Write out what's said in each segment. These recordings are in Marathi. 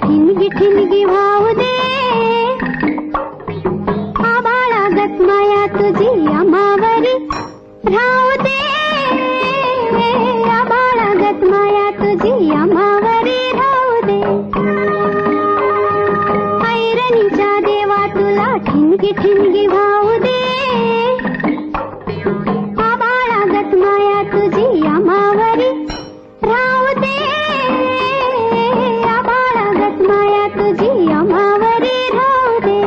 ठिणगी ठिणगी वाहू दे, आबाळागत माया तुझी आम्हावरी राहू दे, आबाळागत माया तुझी आम्हावरी राहू दे. ऐरणीच्या देवा तुला ठिणगी ठिणगी वाहू दे, आबाळागत माया तुझी आम्हावरी राहू दे, आबाळागत माया तुझी आम्हावरी राहू दे.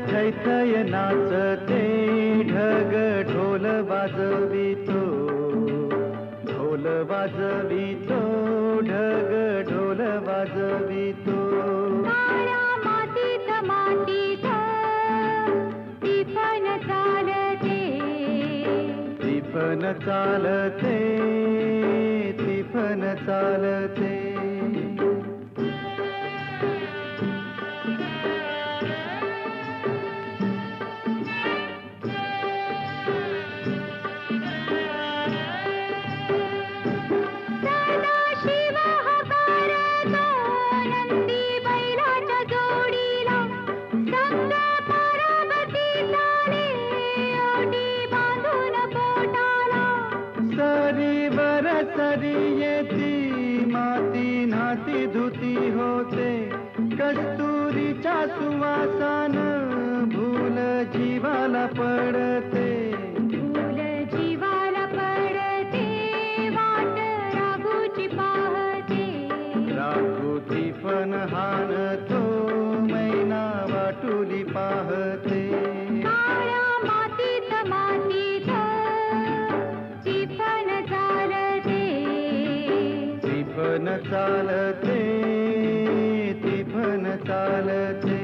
थैथय नाचते ढग ढोल वाजवितो, ढोल वाजवितो ढग ढोल वाजवितो. काळ्या मातीत मातीत टिपण चालते, टिपण चालते टिपण चालते. सरी येती माती नाती धुती होते, कस्तुरीच्या सुवासान भूल जीवाला पडते, भूल जीवाला पडते, वाट राघूची पाहते, राघूची पण हाणतो मैना वाटुली पाहते. काळ्या मातीत मातीत टिपण चालते, टिपण चालते टिपण चालते.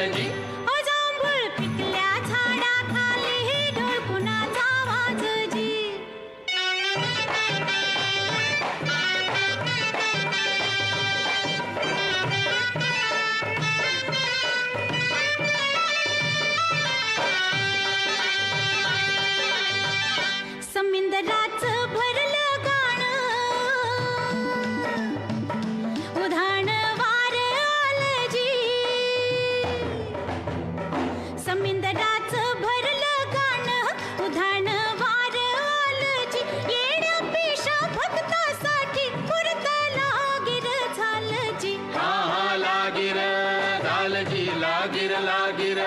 झालजी जांभूळ पिकल्या झाडाखाली ढोल कुणाचा वाजजी समिंदराचं भरलं गाणं उधाण वार आलजी समिंदराचं भरलं गाणं उधाण वार आलजी येड्या पेशा भक्तासाठी पुरत लागिर झालजी हा हा लागिर झालजी लागिर लागिर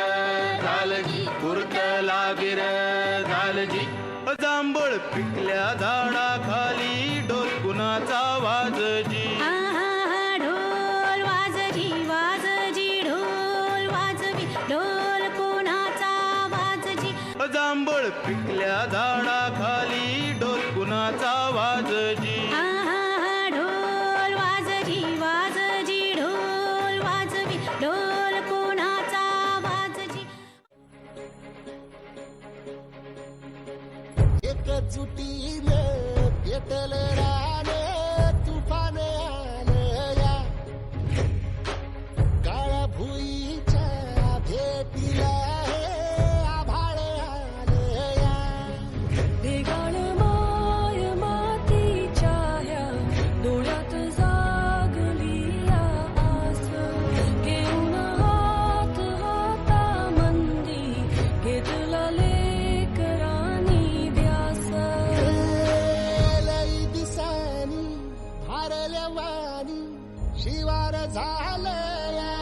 झालजी पुरत लागिर झालजी जांभळ पिकल्या झाडाखाली ढोल कुणाचा वाजजी ढोल वाजजी वाजजी ढोल वाजवी ढोल कोणाचा वाजजी जांभळ पिकल्या झाडाखाली ढोल कुणाचा वाजजी ढोल वाजजी वाजजी ढोल वाजवी ढोल कोणाचा वाजजी एकजुटीनं पेटलं रानं तुफान आलं या काळ्या भुईच्या भेटीला हे आभाळ आलं या वेगाळ माय मातीच्या ह्या डोळ्यात जागली या आस घेऊन हात हातामंदी घेतला लेकरांनी ध्यास लई दिसानी भारल्या वाणी शिवार झालं या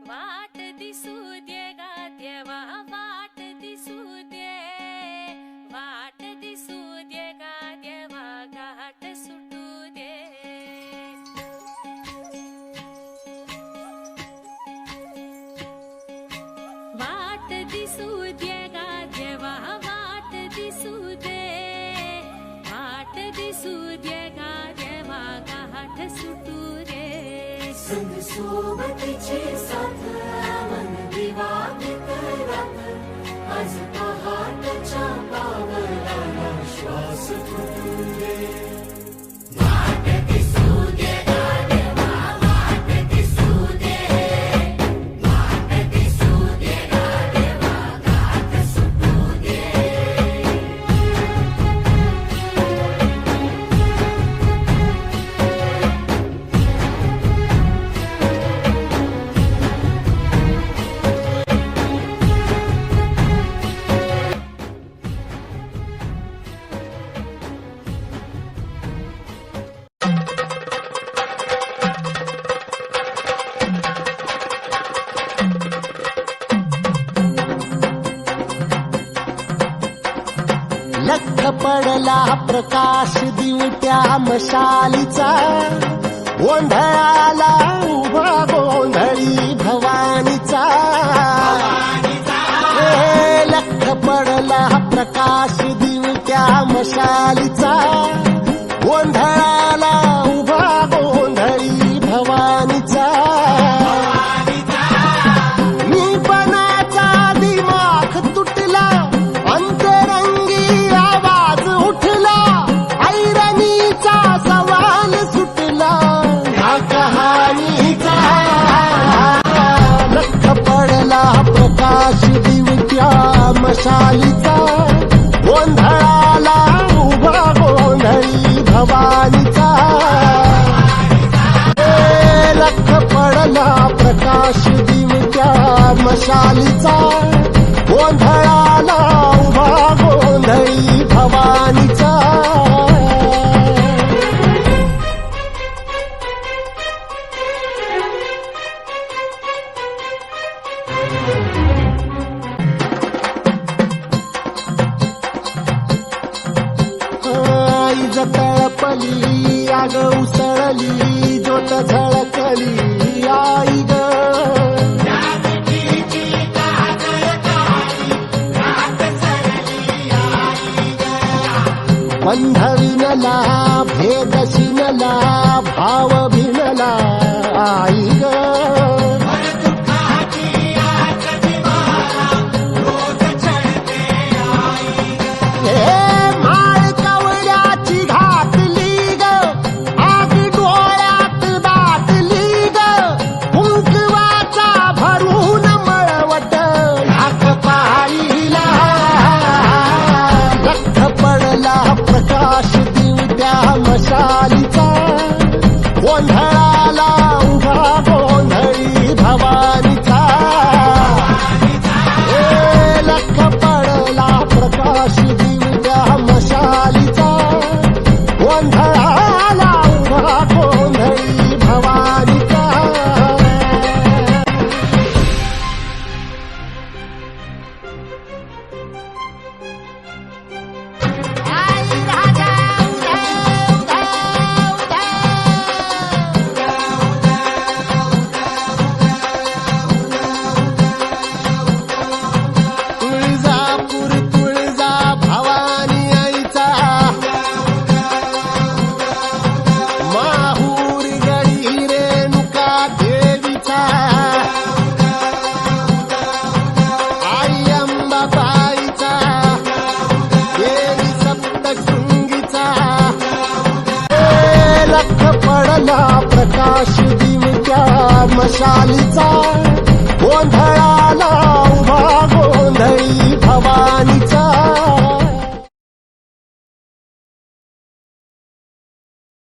वाट दिसू दे गा देवा वाट दिसू दे वाट दिसू दे गा देवा घाट सुटू दे वाट दिसू दे गा देवा वाट दिसू दे वाट दिसू दे गा देवा घाट सुटू दे संग सोबतीचे साथ मन दिवाळीत रात आज पहाटच्या पावलाला श्वास फुटू दे वाट दिसू दे गा देवा वाट दिसू दे वाट दिसू दे गा देवा घाट सुटू दे लख पडला प्रकाश दिवट्या मशालीचा गोंधळाला उभा गोंधळी भवानीचा हे लख पडला प्रकाश दिवट्या मशालीचा गोंधळाला उभा गोंधळी भवानीचा मीपणाचा दिमाग तुटला अंतरंगी आवाज उठला ऐरणीचा सवाल सुटला या कहाणीचा लख पडला प्रकाश दिवट्या मशालीचा गोंधळाला उभा गोंधळी भवानीचा लख पडला प्रकाश दिवट्या मशालीचा गोंधळाला उभा गोंधळी भवानीचा उसळली आग उसळली ज्योत झळकली आई ग बंध विनला भेद शिनला भाव भिनला आई ग माळ कवड्याची घातली ग आग डोळ्यात दाटली ग कुंकवाचा भरून मळवट ढाक पाळीला लख पडला प्रकाश दिवट्या मशालीचा गोंधळाला उभा गोंधळी भवानीचा लख पडला प्रकाश दिवट्या मशालीचा गोंधळाला उभा गोंधळी भवानीचा आई राजा तुळजापूर तुळजा भवानी आईचा माहूर गडी रेणुका देवीचा आई अंबाबाईचा देवी सप्तशृंगीचा लख पडला प्रकाश दिवट्या मशालीचा गोंधळ